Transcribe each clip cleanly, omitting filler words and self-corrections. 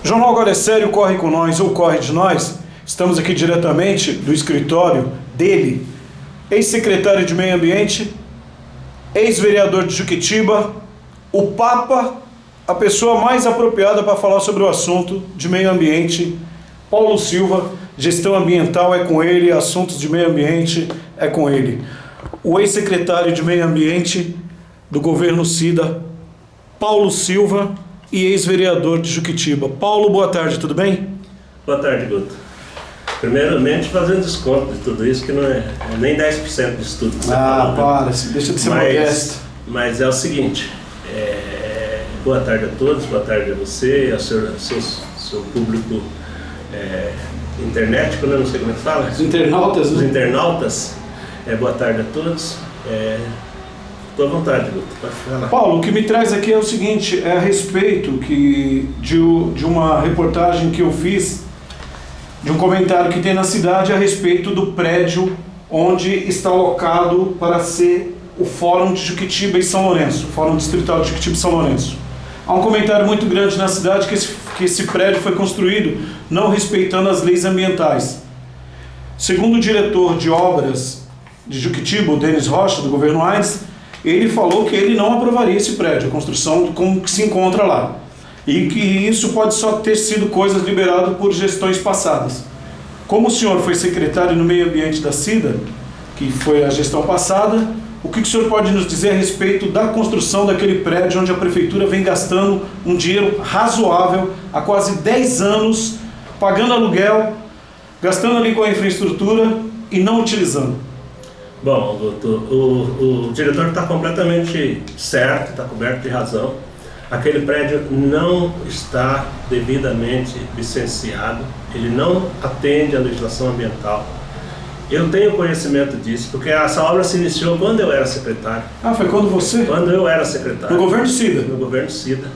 O Jornal Agora é Sério, corre com nós ou corre de nós. Estamos aqui diretamente do escritório dele, ex-secretário de Meio Ambiente, ex-vereador de Juquitiba, o Papa, a pessoa mais apropriada para falar sobre o assunto de meio ambiente, Paulo Silva. Gestão ambiental é com ele, assuntos de meio ambiente é com ele. O ex-secretário de Meio Ambiente do governo Cida, Paulo Silva, e ex-vereador de Juquitiba. Paulo, boa tarde, tudo bem? Boa tarde, Guto. Primeiramente, fazendo desconto de tudo isso, que não é nem 10% disso tudo que você falou. Para, deixa de ser modesto. Mas é o seguinte, boa tarde a todos, boa tarde a você, ao seu público internet, eu não sei como é que fala. Os internautas, Os né? internautas, boa tarde a todos. Estou à vontade, Guto, pode falar. Paulo, o que me traz aqui é o seguinte, é a respeito de uma reportagem que eu fiz, de um comentário que tem na cidade a respeito do prédio onde está alocado para ser o Fórum de Juquitiba e São Lourenço, o Fórum Distrital de Juquitiba e São Lourenço. Há um comentário muito grande na cidade que esse prédio foi construído não respeitando as leis ambientais. Segundo o diretor de obras de Juquitiba, o Denis Rocha, do governo Aires, ele falou que ele não aprovaria esse prédio, a construção como que se encontra lá. E que isso pode só ter sido coisas liberadas por gestões passadas. Como o senhor foi secretário no meio ambiente da Cida, que foi a gestão passada, o que o senhor pode nos dizer a respeito da construção daquele prédio onde a prefeitura vem gastando um dinheiro razoável há quase 10 anos, pagando aluguel, gastando ali com a infraestrutura e não utilizando? Bom, o diretor está completamente certo, está coberto de razão. Aquele prédio não está devidamente licenciado, ele não atende à legislação ambiental. Eu tenho conhecimento disso, porque essa obra se iniciou quando eu era secretário. Ah, foi quando você? Quando eu era secretário. No governo Cida? No governo Cida.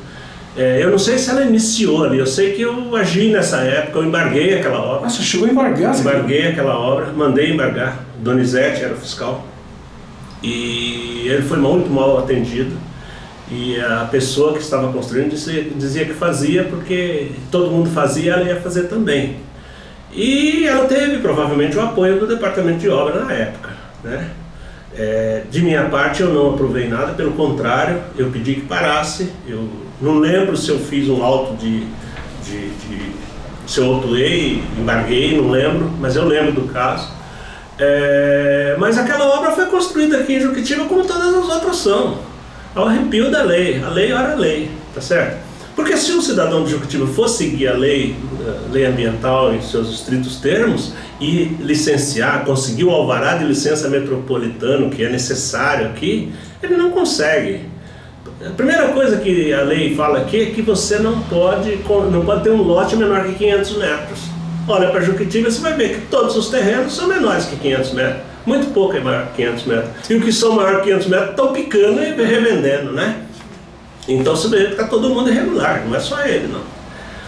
Eu não sei se ela iniciou ali, eu sei que eu agi nessa época, eu embarguei aquela obra. Ah, você chegou a embargar? Embarguei aquela obra, mandei embargar. Donizete era o fiscal. E ele foi muito mal atendido. E a pessoa que estava construindo dizia que fazia porque todo mundo fazia, ela ia fazer também. E ela teve provavelmente o apoio do departamento de obra na época, né? De minha parte eu não aprovei nada, pelo contrário, eu pedi que parasse. Eu não lembro se eu fiz um auto se eu autuei, embarguei, não lembro, mas eu lembro do caso. Mas aquela obra foi construída aqui em Juquitiba como todas as outras são, ao arrepio da lei. A lei era a lei, tá certo? Porque se um cidadão de Juquitiba for seguir a lei ambiental em seus estritos termos e licenciar, conseguir o alvará de licença metropolitano que é necessário aqui, ele não consegue. A primeira coisa que a lei fala aqui é que você não pode ter um lote menor que 500 metros. Olha para Juquitiba, você vai ver que todos os terrenos são menores que 500 metros. Muito pouco é maior que 500 metros. E o que são maior que 500 metros estão picando e revendendo, né? Então você vê que está todo mundo irregular, não é só ele, não.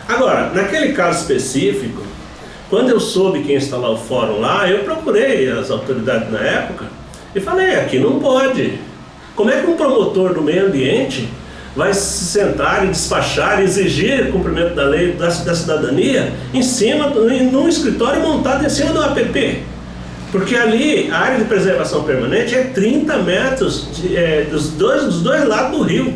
Agora, naquele caso específico, quando eu soube que ia instalar o fórum lá, eu procurei as autoridades na época e falei, aqui não pode. Como é que um promotor do meio ambiente vai se sentar e despachar e exigir cumprimento da lei da cidadania num escritório montado em cima do APP? Porque ali a área de preservação permanente é 30 metros dos dois lados do rio.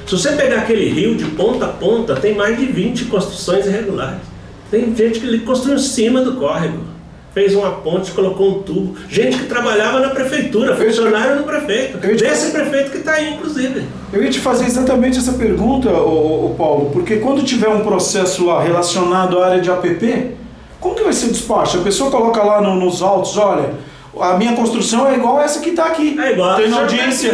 Se você pegar aquele rio de ponta a ponta, tem mais de 20 construções irregulares. Tem gente que construiu em cima do córrego, fez uma ponte, colocou um tubo. Gente que trabalhava na prefeitura, funcionário no prefeito. Desse prefeito que está aí, inclusive. Eu ia te fazer exatamente essa pergunta, Paulo, porque quando tiver um processo lá relacionado à área de APP, como que vai ser o despacho? A pessoa coloca lá nos autos, olha, a minha construção é igual essa que está aqui. É igual. Tem na audiência.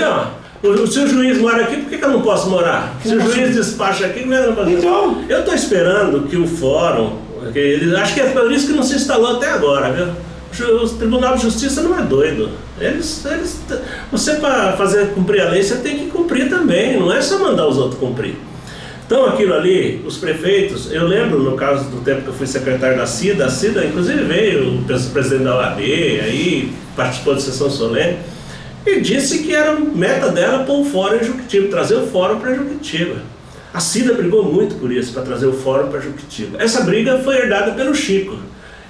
Se o juiz mora aqui, por que eu não posso morar? Se o juiz despacha aqui, como é que eu não posso? Então, eu estou esperando que o fórum, acho que é por isso que não se instalou até agora, viu? O Tribunal de Justiça não é doido. Você, para fazer cumprir a lei, você tem que cumprir também, não é só mandar os outros cumprir. Então aquilo ali, os prefeitos, eu lembro no caso do tempo que eu fui secretário da Cida, inclusive veio o presidente da OAB, aí participou de sessão solene, e disse que era meta dela pôr o fórum em Juquitiba, trazer o fórum para Juquitiba. A Cida brigou muito por isso, para trazer o fórum para Juquitiba. Essa briga foi herdada pelo Chico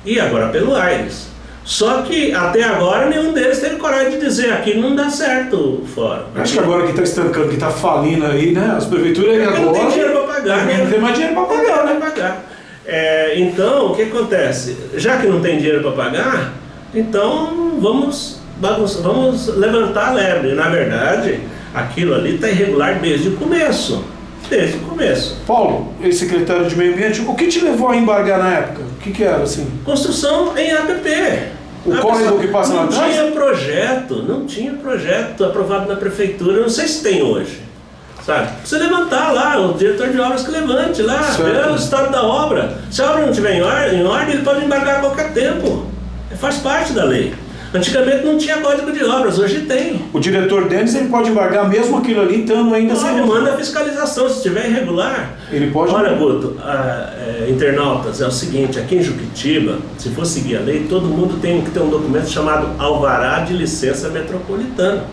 e agora pelo Aires. Só que até agora nenhum deles teve coragem de dizer aqui não dá certo o fórum. Acho que agora que está estancando, que está falindo aí, né? As prefeituras aí agora... Não tem dinheiro para pagar, né? Não tem mais dinheiro para pagar, né? Então, o que acontece? Já que não tem dinheiro para pagar, então vamos levantar a lebre. Na verdade, aquilo ali está irregular desde o começo. Desde o começo. Paulo, ex-secretário de Meio Ambiente, o que te levou a embargar na época? O que era assim? Construção em APP. O córrego que passa lá atrás? Não tinha projeto aprovado na prefeitura, não sei se tem hoje. Sabe? Precisa levantar lá, o diretor de obras que levante lá, ver o estado da obra. Se a obra não estiver em ordem, ele pode embargar a qualquer tempo. Faz parte da lei. Antigamente não tinha código de obras, hoje tem. O diretor Denis, ele pode embargar mesmo aquilo ali, estando ainda sem... Ele manda a fiscalização, se estiver irregular. Ele pode... Olha, Guto, internautas, é o seguinte, aqui em Juquitiba, se for seguir a lei, todo mundo tem que ter um documento chamado Alvará de Licença Metropolitana.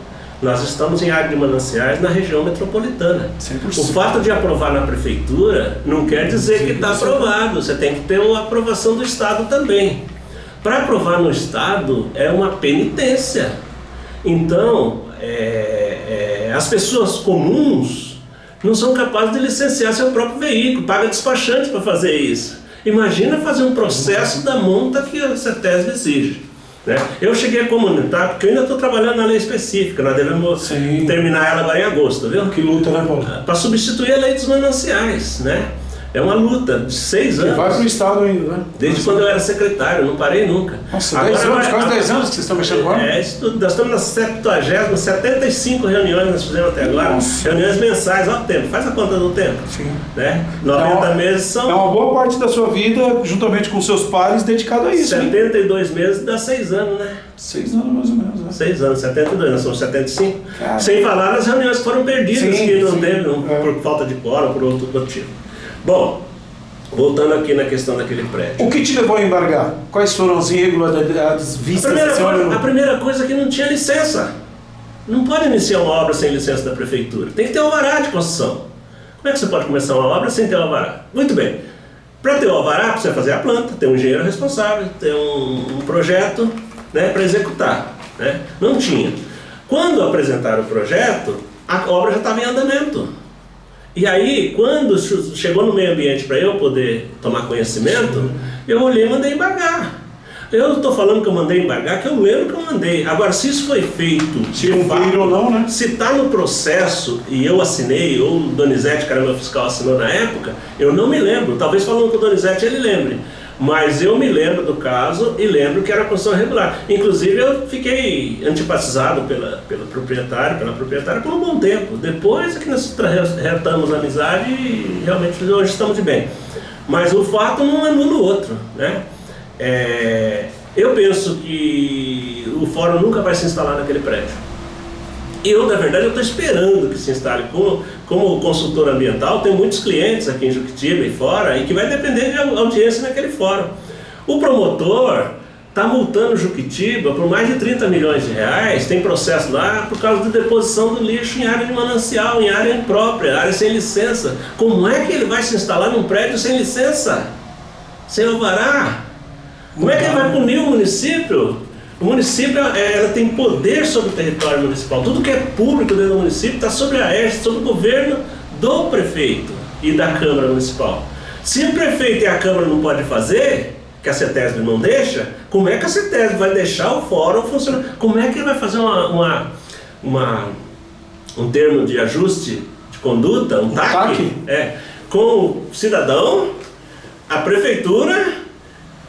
Nós estamos em área de mananciais na região metropolitana. 100%. O fato de aprovar na prefeitura não quer dizer que está aprovado, você tem que ter uma aprovação do Estado também. Para aprovar no Estado é uma penitência. Então, as pessoas comuns não são capazes de licenciar seu próprio veículo, paga despachante para fazer isso. Imagina fazer um processo da monta que a CETESB exige. Né? Eu cheguei a comunitar, porque eu ainda estou trabalhando na lei específica, nós devemos terminar ela agora em agosto, viu? Que luta, né, Paulo? Para substituir a lei dos mananciais, né? É uma luta de 6 anos. Que vai para o Estado ainda, né? Desde quando eu era secretário, não parei nunca. Nossa, 10 anos, quase 10 anos que vocês estão mexendo agora? Isso tudo. Nós estamos nas 75 reuniões nós fizemos até agora. Nossa. Reuniões mensais, olha o tempo, faz a conta do tempo. Sim. Né? 90 meses são... É uma boa parte da sua vida, juntamente com seus pares, dedicado a isso. 72 meses dá 6 anos, né? 6 anos mais ou menos, né? 6 anos, 72, nós somos 75. Cara. Sem falar nas reuniões que foram perdidas, Sim, que não sim. teve, por falta de quórum, por outro motivo. Bom, voltando aqui na questão daquele prédio. O que te levou a embargar? Quais foram as irregularidades vistas? A primeira coisa é que não tinha licença. Não pode iniciar uma obra sem licença da prefeitura. Tem que ter alvará de construção. Como é que você pode começar uma obra sem ter alvará? Muito bem. Para ter o alvará, precisa fazer a planta, ter um engenheiro responsável, ter um projeto, né, para executar. Né? Não tinha. Quando apresentaram o projeto, a obra já estava em andamento. E aí, quando chegou no meio ambiente para eu poder tomar conhecimento, eu olhei e mandei embargar. Eu estou falando que eu mandei embargar, que eu lembro que eu mandei. Agora, se isso foi feito, se cumprir ou não, né? Se está no processo e eu assinei, ou o Donizete, que era meu fiscal, assinou na época, eu não me lembro. Talvez falando com o Donizete ele lembre. Mas eu me lembro do caso e lembro que era construção irregular. Inclusive eu fiquei antipatizado pela proprietária por um bom tempo. Depois é que nós retamos a amizade e realmente hoje estamos de bem. Mas o fato não anula o outro, né? Eu penso que o fórum nunca vai se instalar naquele prédio. Na verdade, eu estou esperando que se instale. Como consultor ambiental, tem muitos clientes aqui em Juquitiba e fora, e que vai depender de audiência naquele fórum. O promotor está multando Juquitiba por mais de 30 milhões de reais, tem processo lá por causa da deposição do lixo em área de manancial, em área imprópria, área sem licença. Como é que ele vai se instalar num prédio sem licença? Sem alvará? Como é que ele vai punir o município? O município ela tem poder sobre o território municipal. Tudo que é público dentro do município está sobre a ERS, sobre o governo do prefeito e da Câmara Municipal. Se o prefeito e a Câmara não podem fazer, que a CETESB não deixa, como é que a CETESB vai deixar o fórum funcionar? Como é que ele vai fazer um termo de ajuste de conduta, um TAC? Com o cidadão, a prefeitura...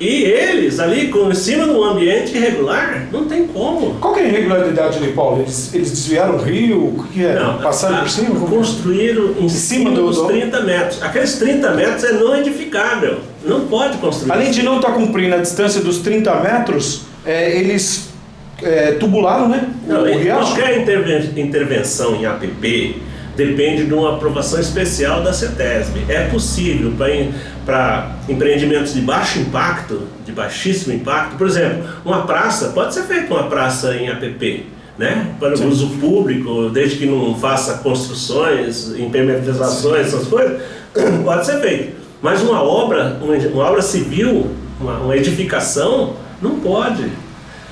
E eles ali, em cima de um ambiente irregular, não tem como. Qual que é a irregularidade ali, Paulo? Eles desviaram o rio? O que é? Não, passaram por cima? Construíram em cima dos 30 metros. Aqueles 30 metros é não edificável. Não pode construir. Além de não estar cumprindo a distância dos 30 metros, eles tubularam, né? Qualquer intervenção em APP depende de uma aprovação especial da CETESB. É possível para empreendimentos de baixo impacto, de baixíssimo impacto, por exemplo, uma praça, pode ser feita uma praça em APP, né? Para o uso público, desde que não faça construções, impermeabilizações, essas coisas, pode ser feito. Mas uma obra civil, uma edificação, não pode.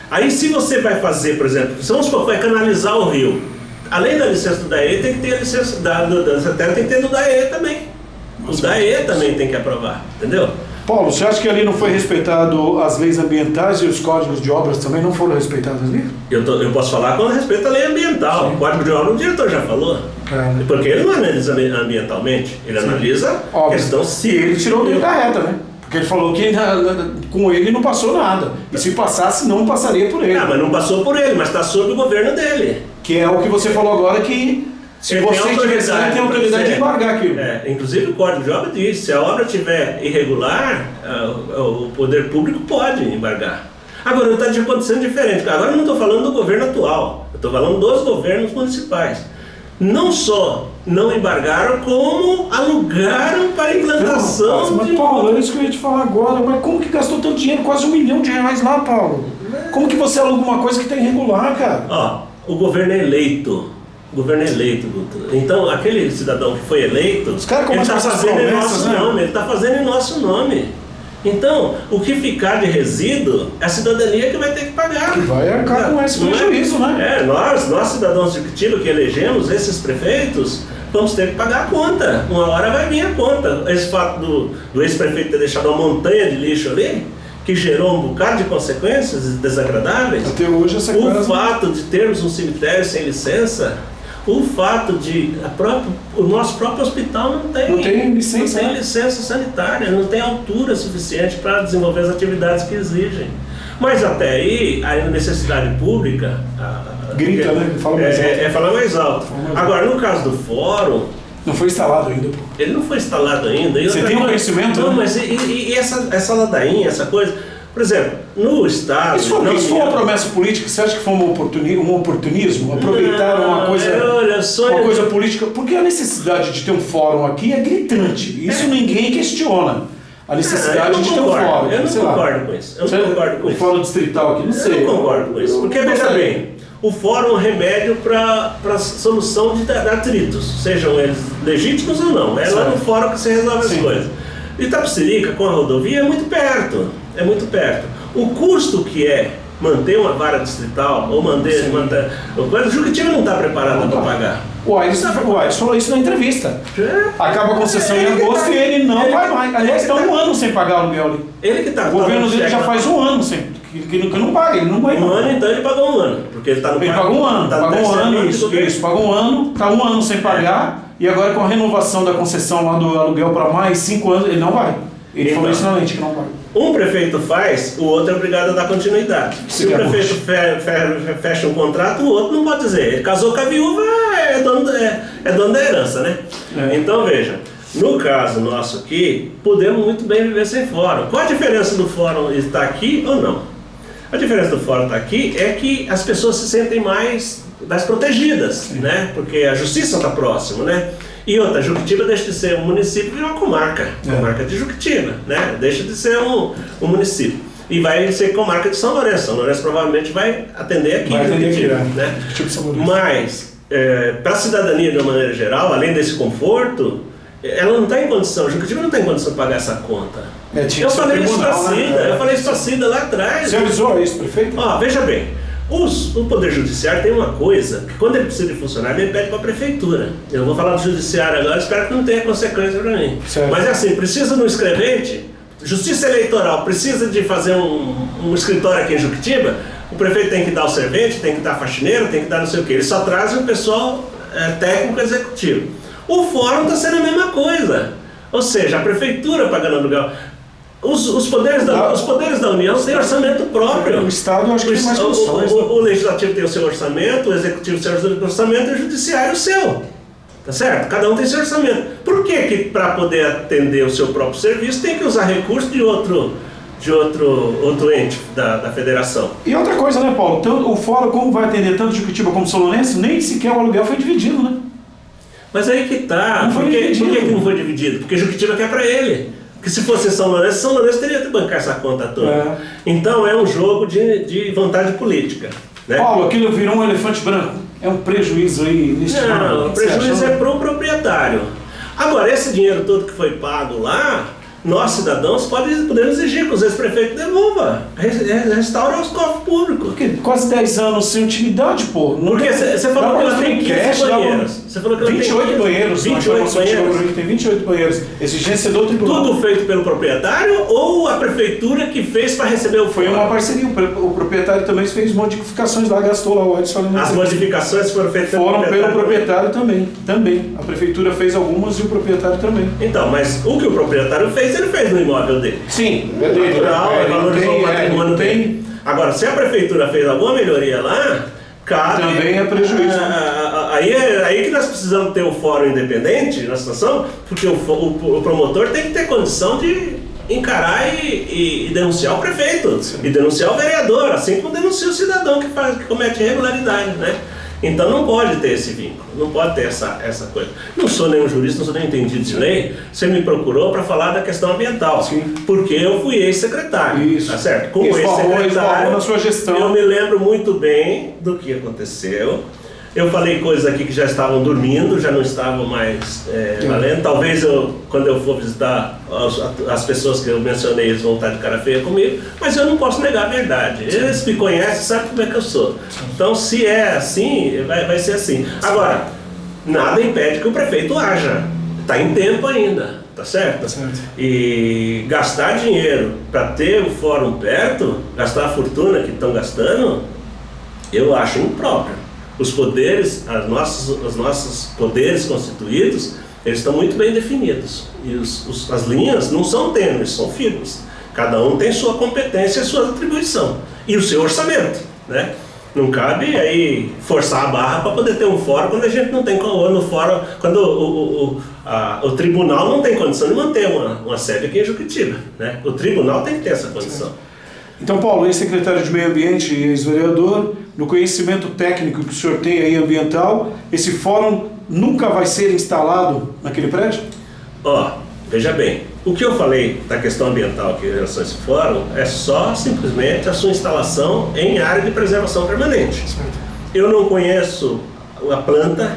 Aí se você vai fazer, por exemplo, se vamos supor, vai canalizar o rio, além da licença do DAE, tem que ter a licença da CETERA, tem que ter do DAE também. O DAE também tem que aprovar, entendeu? Paulo, você acha que ali não foi respeitado as leis ambientais e os códigos de obras também não foram respeitados ali? Eu posso falar com respeito à lei ambiental. O código de obra, o diretor já falou. Porque ele não analisa ambientalmente, ele analisa a questão se ele tirou o dedo da reta, né? Porque ele falou que com ele não passou nada. E se passasse, não passaria por ele. Ah, mas não passou por ele, mas está sob o governo dele. Que é o que você falou agora, que se ele você tivesse, ele tem autoridade de embargar aquilo. Inclusive o Código de Obra diz, se a obra estiver irregular, o poder público pode embargar. Agora, está acontecendo diferente. Agora eu não estou falando do governo atual, eu estou falando dos governos municipais. Não só não embargaram, como alugaram para implantação. Mas Paulo, é isso que eu ia te falar agora. Mas como que gastou tanto dinheiro? Quase R$1 milhão lá, Paulo. Como que você aluga uma coisa que está irregular, cara? Ó, o governo é eleito. O governo é eleito, Guto. Então, aquele cidadão que foi eleito, ele está fazendo em nosso nome. Ele está fazendo em nosso nome. Então, o que ficar de resíduo é a cidadania que vai ter que pagar. Que vai arcar com esse prejuízo, né? Nós cidadãos de Curitiba que elegemos esses prefeitos, vamos ter que pagar a conta. Uma hora vai vir a conta. Esse fato do ex-prefeito ter deixado uma montanha de lixo ali, que gerou um bocado de consequências desagradáveis. Até hoje essa coisa... O fato de termos um cemitério sem licença, o fato de o nosso próprio hospital não tem licença sanitária, não tem altura suficiente para desenvolver as atividades que exigem. Mas até aí, a necessidade pública... Grita, né? Falar mais alto. Agora, no caso do fórum... Não foi instalado ainda. Ele não foi instalado ainda. Você tem um conhecimento? Não, mas essa ladainha, essa coisa... Por exemplo, no Estado... Isso foi uma promessa política? Você acha que foi um oportunismo? Aproveitaram uma coisa política? Porque a necessidade de ter um fórum aqui é gritante. Isso ninguém questiona. A necessidade de ter um fórum. Eu não concordo com isso. O fórum distrital aqui, não sei. Eu não concordo com isso. Porque, veja bem, o fórum é um remédio para a solução de atritos, sejam eles legítimos ou não. É lá no fórum que você resolve as coisas. Itapecerica, com a rodovia, é muito perto. É muito perto. O custo que é manter uma vara distrital ou manter o Juquitiba não está preparado para pagar. O Aires falou isso na entrevista. Acaba a concessão em agosto e ele não vai mais. Aliás, está 1 ano sem pagar o aluguel ali. Ele que está. O governo dele já faz 1 ano que não paga, ele não vai. 1 ano, então ele pagou 1 ano. Porque ele está no. Ele pagou 1 ano. Pagou 1 ano, isso. Pagou 1 ano, está 1 ano sem pagar. E agora com a renovação da concessão lá do aluguel para mais 5 anos, ele não vai. Ele falou isso na lente que não vai. Um prefeito faz, o outro é obrigado a dar continuidade. Se o prefeito fecha um contrato, o outro não pode dizer. Ele casou com a viúva, é dono da herança, né? Então veja, no caso nosso aqui, podemos muito bem viver sem fórum. Qual a diferença do fórum estar aqui ou não? A diferença do fórum estar aqui é que as pessoas se sentem mais protegidas, né? Porque a justiça está próxima, né? E outra, Juquitiba deixa de ser um município e uma comarca de Juquitiba, né? Deixa de ser um município. E vai ser comarca de São Lourenço. São Lourenço provavelmente vai atender aqui, né? Mas, para a cidadania de uma maneira geral, além desse conforto, ela não está em condição, Juquitiba não está em condição de pagar essa conta. Eu falei isso para a Cida lá atrás. Você avisou isso, prefeito? Veja bem. O Poder Judiciário tem uma coisa, que quando ele precisa de funcionário, ele pede para a Prefeitura. Eu vou falar do Judiciário agora, espero que não tenha consequência para mim. Certo. Mas é assim, precisa de um escrevente, Justiça Eleitoral, precisa de fazer um escritório aqui em Juquitiba, o prefeito tem que dar o servente, tem que dar faxineiro, tem que dar não sei o quê. Ele só traz o pessoal técnico executivo. O fórum está sendo a mesma coisa. Ou seja, a Prefeitura pagando aluguel. Os poderes da União têm orçamento próprio. O Estado, eu acho que tem mais funções. O Legislativo tem o seu orçamento, o Executivo tem o seu orçamento e o Judiciário o seu. Tá certo? Cada um tem seu orçamento. Por que para poder atender o seu próprio serviço tem que usar recursos de outro ente da federação? E outra coisa, né, Paulo? O fórum, como vai atender tanto Juquitiba como São Lourenço, nem sequer o aluguel foi dividido, né? Mas aí que tá. Por que não foi dividido? Porque Juquitiba quer para ele. Porque se fosse São Lourenço teria que bancar essa conta toda. Então é um jogo de vantagem política. né? Paulo, aquilo virou um elefante branco. É um prejuízo aí neste ano. Não, o prejuízo é para o proprietário. Agora, esse dinheiro todo que foi pago lá, nós, cidadãos, podemos exigir que os ex-prefeitos devolvam, restaurem os cofres públicos. Porque quase 10 anos sem utilidade, pô. Porque você falou que ela tem 15 banheiros. Você falou que ela 28 tem banheiros. 28 banheiros. Tem 28 banheiros. Exigência do tribunal. Tudo feito pelo proprietário ou a prefeitura que fez para receber o Foi fórum? uma parceria. O proprietário também fez modificações lá, gastou lá o Edson. As modificações foram feitas pelo proprietário também. Também. A prefeitura fez algumas e o proprietário também. Então, mas o que o proprietário fez, ele fez no imóvel dele. Sim, é dele. Natural, valorizou o patrimônio dele. Agora, se a prefeitura fez alguma melhoria lá, cabe... Também é prejuízo. Aí que nós precisamos ter o fórum independente na situação, porque o promotor tem que ter condição de encarar e denunciar o prefeito. Sim. E denunciar o vereador, assim como denuncia o cidadão que comete irregularidade, né? Então não pode ter esse vínculo, não pode ter essa coisa. Não sou nenhum jurista, não sou nenhum entendido de lei, você me procurou para falar da questão ambiental. Sim. Porque eu fui ex-secretário, isso, tá certo? Como ex-secretário, na sua gestão. Eu me lembro muito bem do que aconteceu. Eu falei coisas aqui que já estavam dormindo, já não estavam mais valendo. Talvez quando eu for visitar as pessoas que eu mencionei, eles vão estar de cara feia comigo, mas eu não posso negar a verdade. Eles me conhecem, sabem como é que eu sou. Então, se é assim, vai ser assim. Agora, nada impede que o prefeito haja. Está em tempo ainda, tá certo? Tá certo. E gastar dinheiro para ter o fórum perto, gastar a fortuna que estão gastando, eu acho impróprio. Os poderes, os nossos poderes constituídos, eles estão muito bem definidos. E as linhas não são tênues, são firmes. Cada um tem sua competência e sua atribuição. E o seu orçamento, né? Não cabe aí forçar a barra para poder ter um fórum quando a gente não tem no fórum, quando o tribunal não tem condição de manter uma sede aqui em Juquitiba, né? O tribunal tem que ter essa condição. Então, Paulo, ex-secretário de Meio Ambiente e ex-vereador, no conhecimento técnico que o senhor tem aí ambiental, esse fórum nunca vai ser instalado naquele prédio? Veja bem, o que eu falei da questão ambiental aqui em relação a esse fórum é só simplesmente a sua instalação em área de preservação permanente. Certo. Eu não conheço a planta,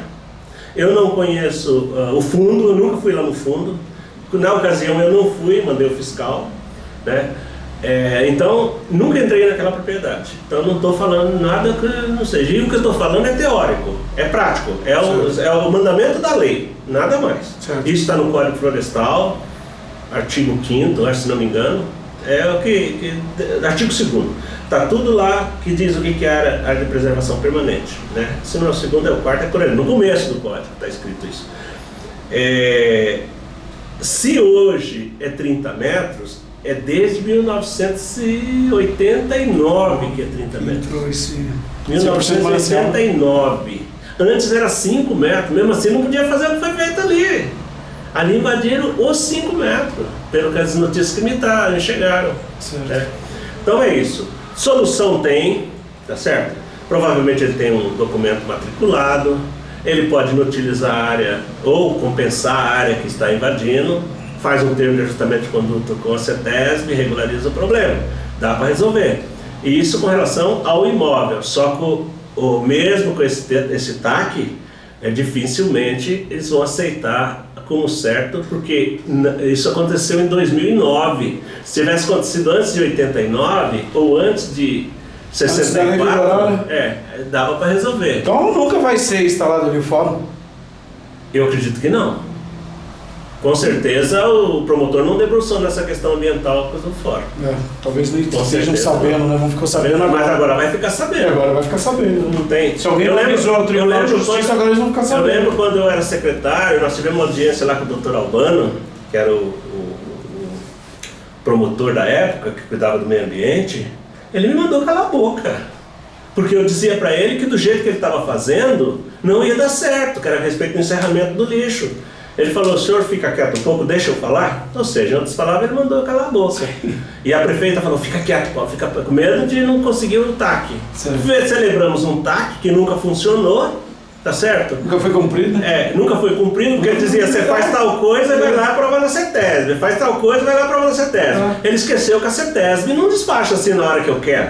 eu não conheço o fundo, eu nunca fui lá no fundo. Na ocasião eu não fui, mandei o fiscal, né? Então, nunca entrei naquela propriedade. Então, não estou falando nada que não seja. E o que eu estou falando é teórico, é prático, é o mandamento da lei, nada mais. Certo. Isso está no Código Florestal, artigo 5º, se não me engano, artigo 2º. Está tudo lá que diz o que é área de preservação permanente, né? Se não é o 2º, é o 4º, é por aí. No começo do código está escrito isso. Se hoje é 30 metros, é desde 1989 que é 30 metros. 1989. Antes era 5 metros, mesmo assim não podia fazer o que foi feito ali. Ali invadiram os 5 metros, pelo que as notícias que me chegaram. Né? Então é isso. Solução tem, tá certo? Provavelmente ele tem um documento matriculado, ele pode inutilizar a área ou compensar a área que está invadindo, faz um termo de ajustamento de conduta com a CETESB e regulariza o problema. Dá para resolver. E isso com relação ao imóvel. Só que mesmo com esse TAC, dificilmente eles vão aceitar como certo, porque isso aconteceu em 2009. Se tivesse acontecido antes de 89 ou antes de 64, dava para resolver. Então nunca vai ser instalado ali o fórum? Eu acredito que não. Com certeza o promotor não debruçou nessa questão ambiental do fórum. Talvez nem estejam sabendo, né? Vão ficar sabendo agora. Mas agora vai ficar sabendo. Agora vai ficar sabendo. Não tem. Se alguém avisou o Tribunal de Justiça, agora eles vão ficar sabendo. Eu lembro quando eu era secretário, nós tivemos uma audiência lá com o Dr. Albano, que era o promotor da época, que cuidava do meio ambiente. Ele me mandou calar a boca. Porque eu dizia para ele que do jeito que ele estava fazendo, não ia dar certo, que era a respeito do encerramento do lixo. Ele falou, o senhor fica quieto um pouco, deixa eu falar? Ou seja, em outras palavras, ele mandou calar a boca. E a prefeita falou, fica quieto, Paulo, fica com medo de não conseguir o TAC. Celebramos um TAC que nunca funcionou, Tá certo? Nunca foi cumprido, né? Nunca foi cumprido, porque ele dizia, você faz tal coisa e vai lá aprovar na CETESB, faz tal coisa e vai lá aprovar na CETESB. Ele esqueceu que a CETESB não despacha assim na hora que eu quero.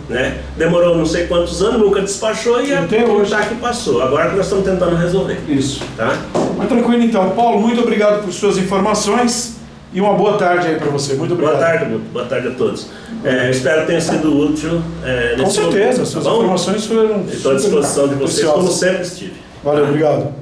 Né? Demorou não sei quantos anos, nunca despachou e até hoje que passou. Agora que nós estamos tentando resolver. Isso. Tá? Mas tranquilo então. Paulo, muito obrigado por suas informações e uma boa tarde aí para você. Muito obrigado. Boa tarde a todos. Espero que tenha sido útil. Com certeza, suas informações foram. Estou à disposição de vocês, como sempre estive. Valeu, obrigado.